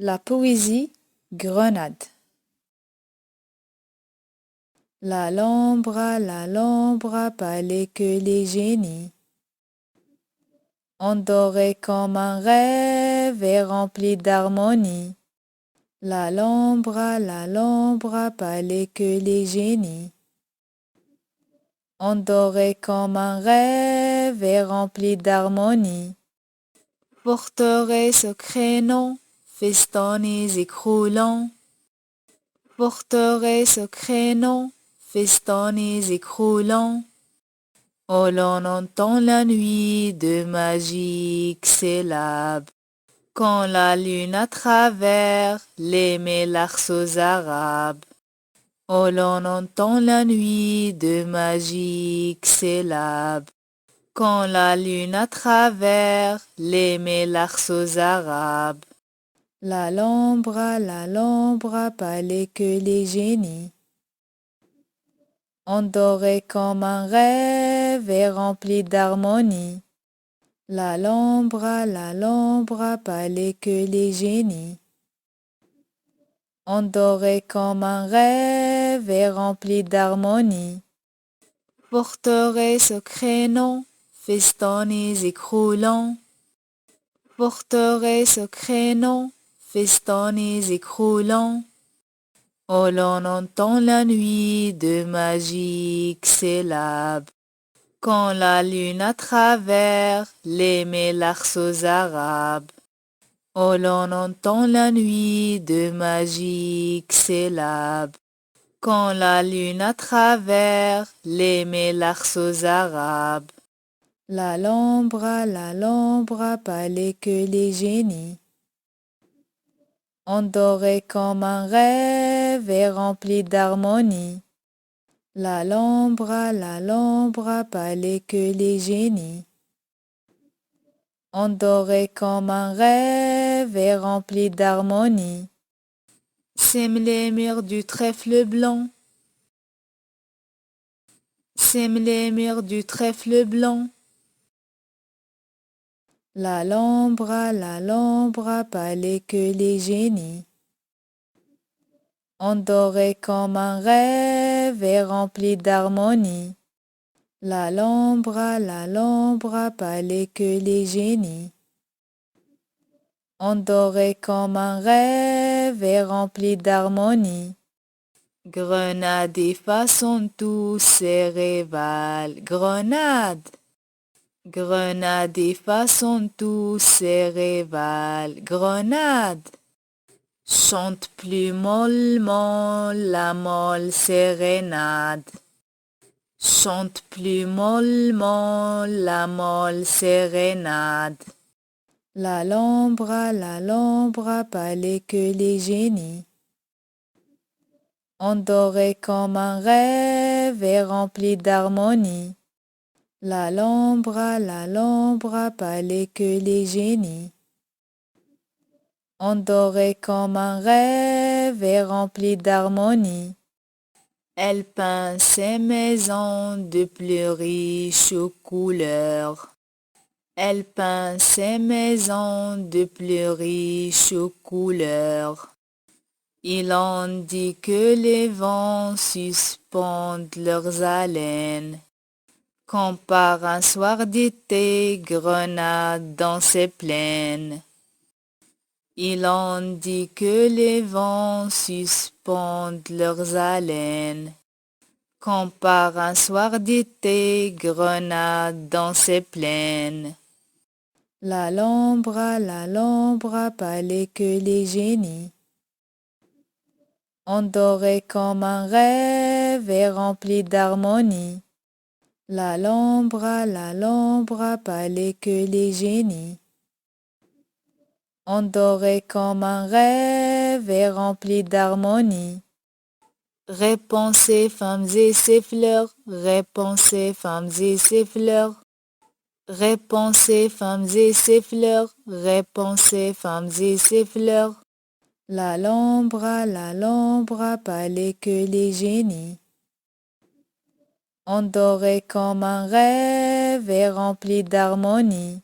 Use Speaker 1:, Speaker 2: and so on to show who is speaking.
Speaker 1: La poésie Grenade. L'Alhambra, palais que les génies endorés comme un rêve et rempli d'harmonie. L'Alhambra, palais que les génies endorés comme un rêve et rempli d'harmonie. Forteresse crénant, festonnés et croulants. Forteresse crénant, festonnés et croulants. Oh, l'on entend la nuit de magiques syllabes, quand la lune à travers les mélarceaux arabes. Oh, l'on entend la nuit de magiques syllabes, quand la lune à travers les mélarceaux arabes. L'Alhambra, palais que les génies endorés comme un rêve et rempli d'harmonie. L'Alhambra, palais que les génies endorés comme un rêve et rempli d'harmonie. Forteresse crénant, festonnés et croulants. Forteresse crénant, festonnés et croulants. Oh, l'on entend la nuit de magiques syllabes, quand la lune à travers les mélarceaux arabes. Oh, l'on entend la nuit de magiques syllabes, quand la lune à travers les mélarceaux arabes. L'Alhambra, palais que les génies endorés comme un rêve et rempli d'harmonie. L'Alhambra, palais que les génies endorés comme un rêve et rempli d'harmonie. Sème les murs du trèfle blanc, sème les murs du trèfle blanc. L'Alhambra, palais que les génies endorés comme un rêve et rempli d'harmonie. L'Alhambra, palais que les génies endorés comme un rêve et rempli d'harmonie. Grenade effaçant tous ses rivales, grenade. Grenade effaçant tous ses rivales, grenade. Chante plus mollement la molle sérénade. Chante plus mollement la molle sérénade. L'Alhambra, palais que les génies endorés comme un rêve et rempli d'harmonie. L'Alhambra, palais que les génies endorés comme un rêve et rempli d'harmonie. Elle peint ses maisons de plus riches couleurs. Elle peint ses maisons de plus riches couleurs. Il en dit que les vents suspendent leurs haleines, quand par un soir d'été Grenade dans ses plaines. Il en dit que les vents suspendent leurs haleines, quand par un soir d'été Grenade dans ses plaines. L'Alhambra, palais que les génies endorés comme un rêve et rempli d'harmonie. L'Alhambra, palais que les génies endorés comme un rêve et rempli d'harmonie. Répensez femmes et ses fleurs, répensez femmes et ses fleurs. Répensez femmes et ses fleurs, répensez femmes et ses fleurs. L'Alhambra, palais que les génies endorés comme un rêve et rempli d'harmonie.